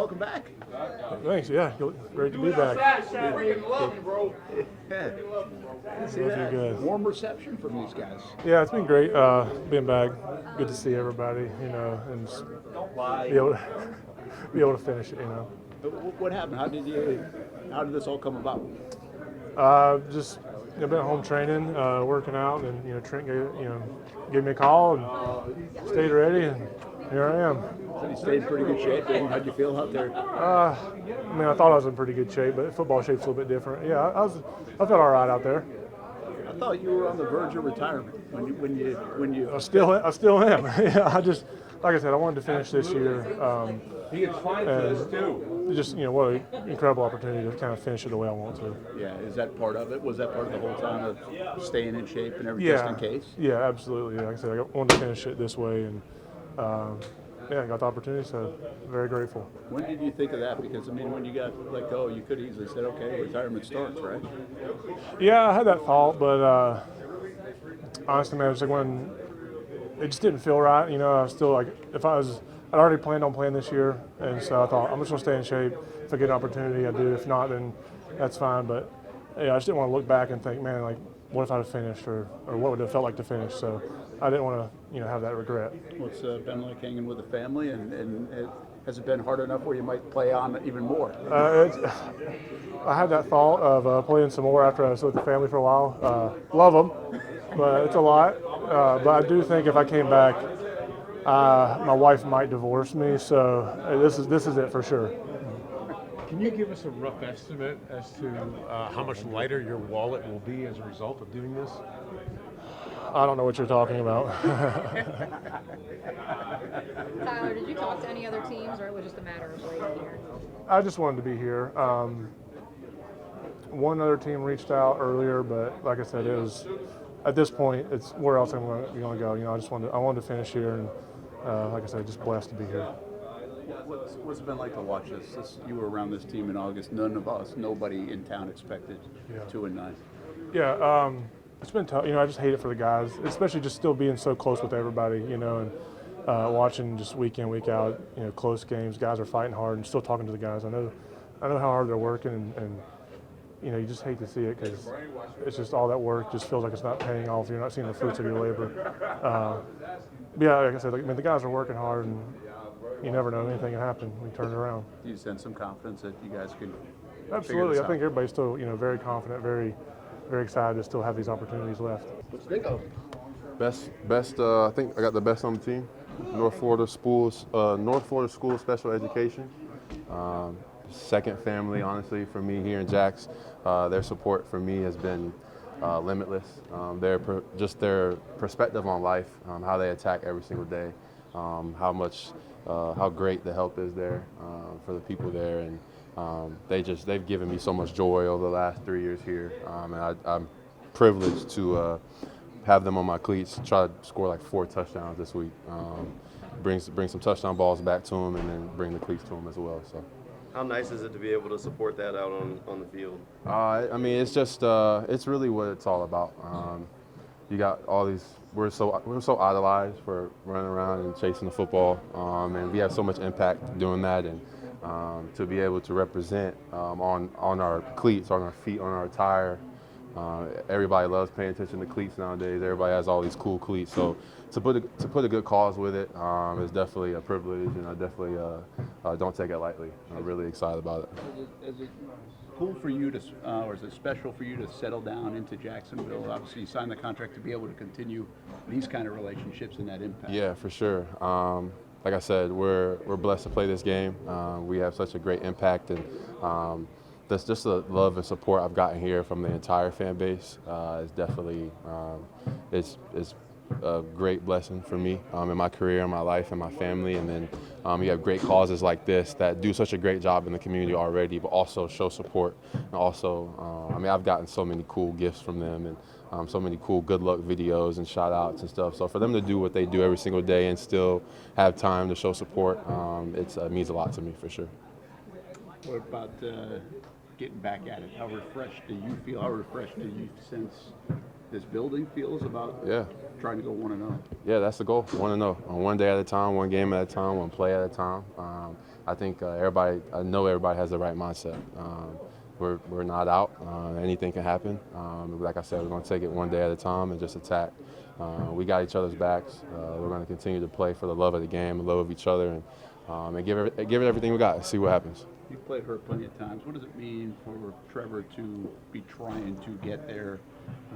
welcome back. Thanks. Yeah, great to be back. Freaking love you, bro. Yeah. See that? Good. Warm reception from these guys. Yeah, it's been great being back. Good to see everybody, and just be able to finish it. What happened? How did this all come about? Just been at home training, working out, and Trent gave me a call and stayed ready, and here I am. So you stayed in pretty good shape. How'd you feel out there? I thought I was in pretty good shape, but football shape's a little bit different. Yeah, I felt all right out there. I thought you were on the verge of retirement when you. I still am. Yeah, like I said, I wanted to finish this year. He gets fined for this too. Just what an incredible opportunity to kind of finish it the way I want to. Yeah, is that part of it? Was that part of the whole time of staying in shape and everything, just in case? Yeah, absolutely. Like I said, I wanted to finish it this way, and I got the opportunity, so very grateful. When did you think of that? Because when you got let go, you could easily said, "Okay, retirement starts," right? Yeah, I had that thought, but honestly, man, it was like when it just didn't feel right. I was still like, I'd already planned on playing this year, and so I thought I'm just gonna stay in shape. If I get an opportunity, I do. If not, then that's fine. But yeah, I just didn't want to look back and think, man, like, what if I'd have finished, or what would it have felt like to finish? So I didn't want to, have that regret. What's been like hanging with the family, and has it been hard enough where you might play on even more? I had that thought of playing some more after I was with the family for a while. Love them, but it's a lot. But I do think if I came back, my wife might divorce me. So this is it for sure. Can you give us a rough estimate as to how much lighter your wallet will be as a result of doing this? I don't know what you're talking about. Tyler, did you talk to any other teams, or it was just a matter of waiting here? I just wanted to be here. One other team reached out earlier, but like I said, it was at this point, it's where else I'm going to go. I wanted to finish here, and like I said, just blessed to be here. What's it been like to watch this? You were around this team in August. Nobody in town expected 2-9. Yeah, it's been tough. I just hate it for the guys, especially just still being so close with everybody. And watching just week in, week out. Close games. Guys are fighting hard, and still talking to the guys. I know how hard they're working, and you just hate to see it because it's just all that work just feels like it's not paying off. You're not seeing the fruits of your labor. Yeah, like I said, the guys are working hard, and you never know, anything can happen when you turn it around. Do you sense some confidence that you guys can? Absolutely, I think everybody's still very confident, very, very excited to still have these opportunities left. Best. I think I got the best on the team. North Florida School of Special Education. Second family, honestly, for me here in Jax. Their support for me has been limitless. Their perspective on life, how they attack every single day, how great the help is there for the people there, and they've given me so much joy over the last 3 years here, and I'm privileged to have them on my cleats. Try to score like 4 touchdowns this week. Bring some touchdown balls back to them, and then bring the cleats to them as well. So. How nice is it to be able to support that out on the field? It's just it's really what it's all about. You got all these. We're so idolized for running around and chasing the football, and we have so much impact doing that. And to be able to represent on our cleats, on our feet, on our attire. Everybody loves paying attention to cleats nowadays. Everybody has all these cool cleats. So to put a good cause with it is definitely a privilege, and I definitely don't take it lightly. I'm really excited about it. Is it cool for you to, or is it special for you to settle down into Jacksonville? Obviously, you signed the contract to be able to continue these kind of relationships and that impact. Yeah, for sure. Like I said, we're blessed to play this game. We have such a great impact, and that's just the love and support I've gotten here from the entire fan base. Is definitely it's a great blessing for me in my career, in my life, and my family. And then you have great causes like this that do such a great job in the community already, but also show support. And also, I've gotten so many cool gifts from them, and so many cool good luck videos and shout outs and stuff. So for them to do what they do every single day and still have time to show support, it means a lot to me for sure. What about getting back at it? How refreshed do you feel? How refreshed do you sense this building feels about Yeah. trying to go 1-0. Yeah, that's the goal. 1-0 on one day at a time, one game at a time, one play at a time. I think I know everybody has the right mindset. We're not out. Anything can happen. Like I said, we're going to take it one day at a time and just attack. We got each other's backs. We're going to continue to play for the love of the game, the love of each other, and give it everything we got and see what happens. You've played hurt plenty of times. What does it mean for Trevor to be trying to get there,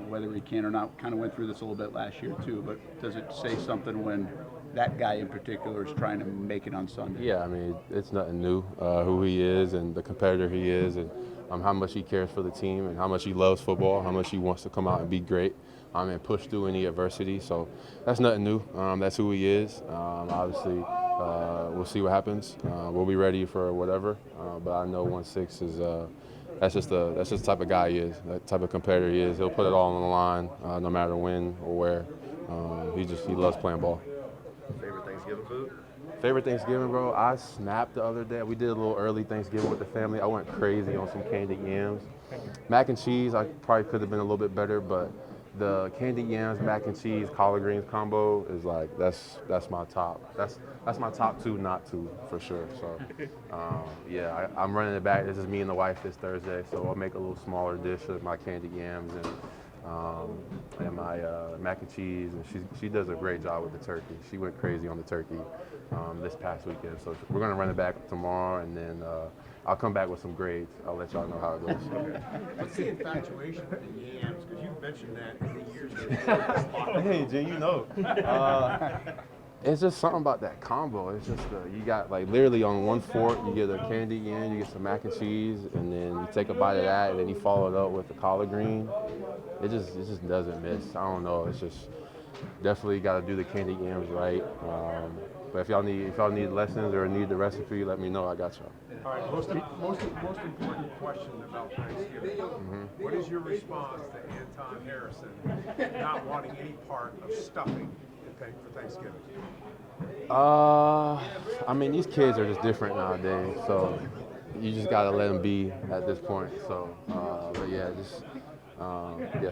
whether he can or not? Kind of went through this a little bit last year too, but does it say something when that guy in particular is trying to make it on Sunday? Yeah, I mean, it's nothing new, who he is and the competitor he is, and how much he cares for the team and how much he loves football, how much he wants to come out and be great and push through any adversity. So that's nothing new. That's who he is. Obviously, we'll see what happens. We'll be ready for whatever, but I know 1-6 is that's just the type of guy he is, that type of competitor he is. He'll put it all on the line, no matter when or where. He loves playing ball. Favorite Thanksgiving food? Favorite Thanksgiving, bro? I snapped the other day. We did a little early Thanksgiving with the family. I went crazy on some candied yams. Mac and cheese, I probably could have been a little bit better, but the candied yams, mac and cheese, collard greens combo is like, that's my top. That's my top two, not two, for sure. So, yeah, I'm running it back. This is me and the wife this Thursday, so I'll make a little smaller dish of my candied yams and my mac and cheese, and she does a great job with the turkey. She went crazy on the turkey this past weekend, so we're gonna run it back tomorrow, and then I'll come back with some grades. I'll let y'all know how it goes. What's the infatuation with the yams? Because you've mentioned that in the years before. Hey, Jay, you know. It's just something about that combo. It's just you got like literally on one fork you get a candy yam, you get some mac and cheese, and then you take a bite of that, and then you follow it up with the collard green. It just doesn't miss. I don't know. It's just definitely got to do the candy yams right. But if y'all need lessons or need the recipe, let me know. I got y'all. All right, most important question about Thanksgiving. What is your response to Anton Harrison not wanting any part of stuffing for Thanksgiving? I mean, these kids are just different nowadays, so you just gotta let them be at this point. So, but yeah,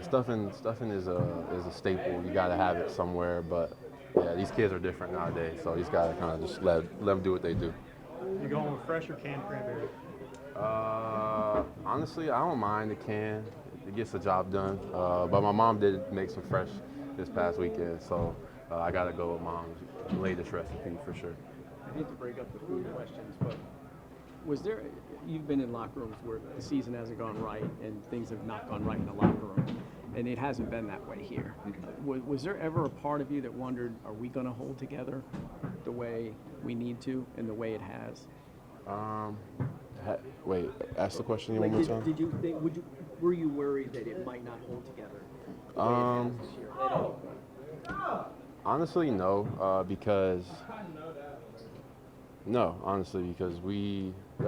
stuffing is a staple. You gotta have it somewhere. But yeah, these kids are different nowadays, so you just gotta kind of just let them do what they do. You going with fresh or canned cranberry? Honestly, I don't mind the can. It gets the job done. But my mom did make some fresh this past weekend, so I got to go with mom's latest recipe for sure. I hate to break up the food questions, but you've been in locker rooms where the season hasn't gone right and things have not gone right in the locker room, and it hasn't been that way here. Was there ever a part of you that wondered, are we going to hold together the way we need to and the way it has? Wait, ask the question one Like, more time. did you think? Were you worried that it might not hold together the way it has this year at any point? Honestly, no, because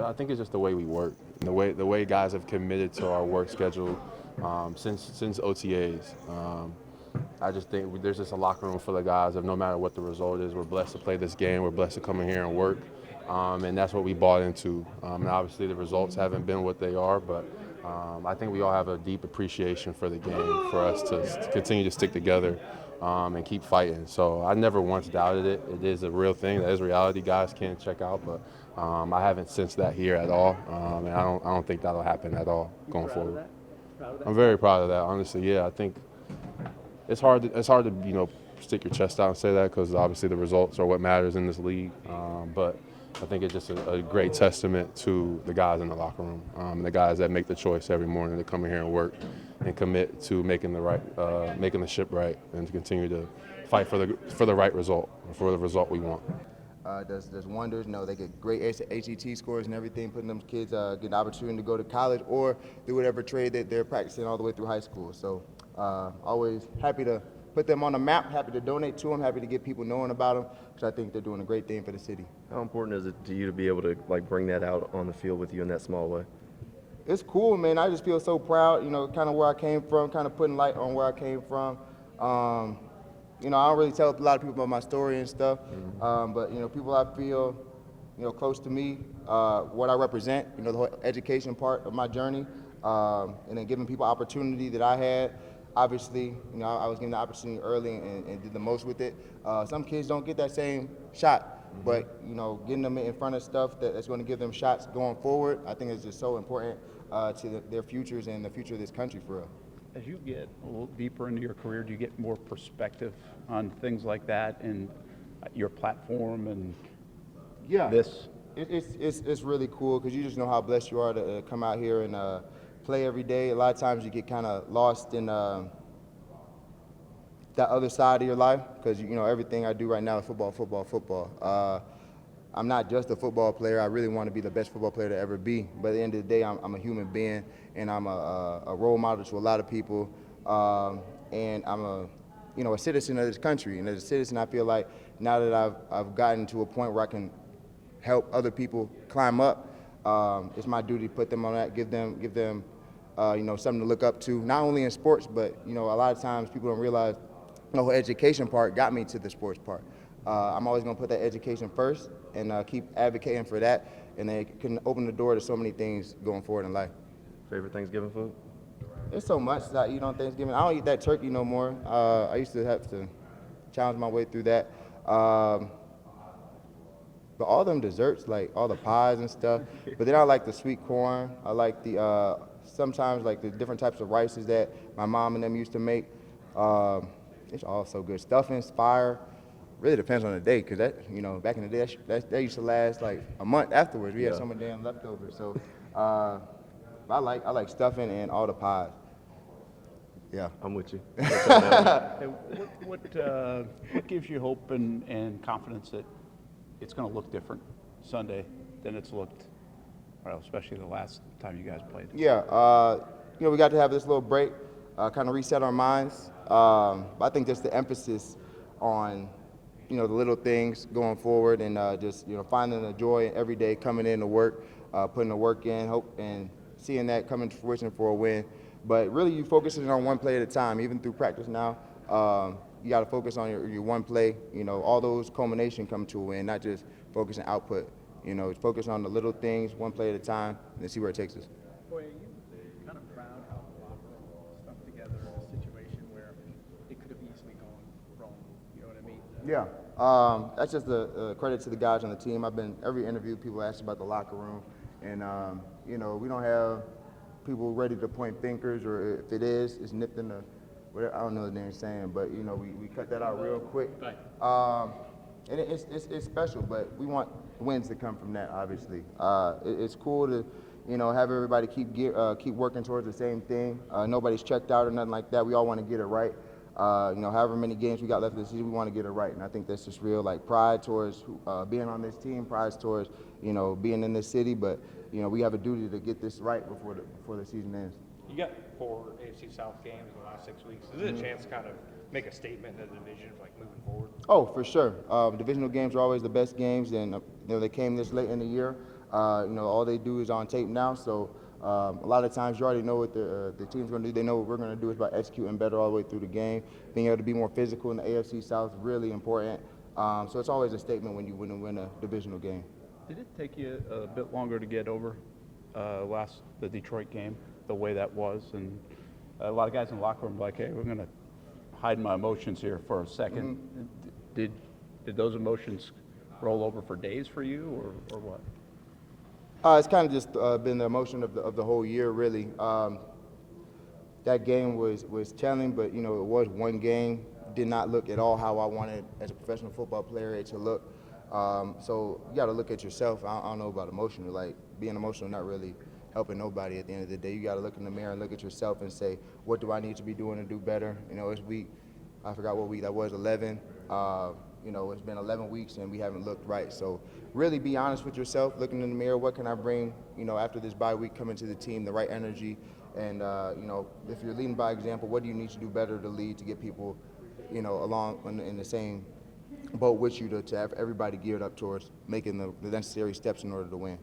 I think it's just the way we work, the way guys have committed to our work schedule since OTAs. I just think there's just a locker room full of guys of no matter what the result is, we're blessed to play this game, we're blessed to come in here and work, and that's what we bought into. And obviously the results haven't been what they are, but I think we all have a deep appreciation for the game, for us to continue to stick together and keep fighting. So I never once doubted it. It is a real thing. That is reality. Guys can't check out, but I haven't sensed that here at all, and I don't think that'll happen at all going forward. Proud of that? I'm very proud of that, honestly. Yeah, I think it's hard to stick your chest out and say that because obviously the results are what matters in this league. But I think it's just a great testament to the guys in the locker room, and the guys that make the choice every morning to come in here and work and commit to making the ship right, and to continue to fight for the right result, for the result we want. Does wonders. They get great HET scores and everything, putting them kids get an opportunity to go to college or do whatever trade that they're practicing all the way through high school. So always happy to put them on the map, happy to donate to them, happy to get people knowing about them, because I think they're doing a great thing for the city. How important is it to you to be able to bring that out on the field with you in that small way? It's cool, man. I just feel so proud, kind of where I came from, kind of putting light on where I came from. I don't really tell a lot of people about my story and stuff, but, people I feel, close to me, what I represent, the whole education part of my journey, and then giving people opportunity that I had. obviously, you know, I was given the opportunity early and did the most with it. Some kids don't get that same shot, but, you know, getting them in front of stuff that's going to give them shots going forward, I think is just so important to their futures and the future of this country for real. As you get a little deeper into your career, do you get more perspective on things like that and your platform and this? It's really cool because you just know how blessed you are to come out here and play every day. A lot of times you get kind of lost in that other side of your life because, you know, everything I do right now is football, football, football. I'm not just a football player. I really want to be the best football player to ever be. But at the end of the day, I'm a human being, and I'm a role model to a lot of people. And I'm a citizen of this country. And as a citizen, I feel like now that I've gotten to a point where I can help other people climb up, it's my duty to put them on that, give them something to look up to, not only in sports, but, you know, a lot of times people don't realize the whole education part got me to the sports part. I'm always going to put that education first and keep advocating for that, and it can open the door to so many things going forward in life. Favorite Thanksgiving food? There's so much that I eat on Thanksgiving. I don't eat that turkey no more. I used to have to challenge my way through that. But all them desserts, like all the pies and stuff. But then I like the sweet corn. I like the sometimes like the different types of rices that my mom and them used to make. It's all so good. Stuffing, fire. Really depends on the day, because that, you know, back in the day, that used to last like a month afterwards. We had so much damn leftovers. So I like stuffing and all the pies. Yeah. I'm with you. What gives you hope and confidence that it's going to look different Sunday than it's looked, well, especially the last time you guys played? Yeah, you know, we got to have this little break, kind of reset our minds. I think just the emphasis on, you know, the little things going forward and just, you know, finding the joy every day, coming in to work, putting the work in, hope, and seeing that come into fruition for a win. But really, you focusing on one play at a time, even through practice now. You got to focus on your one play. You know, all those culmination come to a win, not just focusing output. You know, focus on the little things, one play at a time, and then see where it takes us. Boy, are you kind of proud how the locker room stuck together in a situation where it could have easily gone wrong? You know what I mean? Yeah, that's just a credit to the guys on the team. I've been every interview, people ask about the locker room, and you know, we don't have people ready to point fingers, or if it is, it's nipped in the whatever. I don't know what they're saying, but you know, we cut that out real quick. And it's special, but we want wins to come from that. Obviously, it's cool to, you know, have everybody keep working towards the same thing. Nobody's checked out or nothing like that. We all want to get it right. You know, however many games we got left this season, we want to get it right. And I think that's just real, like, pride towards being on this team, pride towards, you know, being in this city. But, you know, we have a duty to get this right before the season ends. You got 4 AFC South games in the last 6 weeks. Is it a chance to kind of make a statement in the division, like moving forward? Oh, for sure. Divisional games are always the best games, and you know, they came this late in the year. You know, all they do is on tape now, so a lot of times you already know what the team's going to do. They know what we're going to do. It's about executing better all the way through the game. Being able to be more physical in the AFC South is really important. So it's always a statement when you win a divisional game. Did it take you a bit longer to get over the Detroit game, the way that was? And a lot of guys in the locker room were like, hey, we're going to hide my emotions here for a second. Did those emotions roll over for days for you, or what? It's kind of just been the emotion of the whole year, really. That game was telling, but you know, it was one game. Did not look at all how I wanted as a professional football player it to look. So you got to look at yourself. I don't know about emotional. Like, being emotional not really helping nobody at the end of the day. You got to look in the mirror and look at yourself and say, what do I need to be doing to do better? You know, it's week, I forgot what week that was, 11. You know, it's been 11 weeks and we haven't looked right. So really be honest with yourself, looking in the mirror, what can I bring, you know, after this bye week, coming to the team, the right energy. And, you know, if you're leading by example, what do you need to do better to lead, to get people, you know, along in the same boat with you, to have everybody geared up towards making the necessary steps in order to win.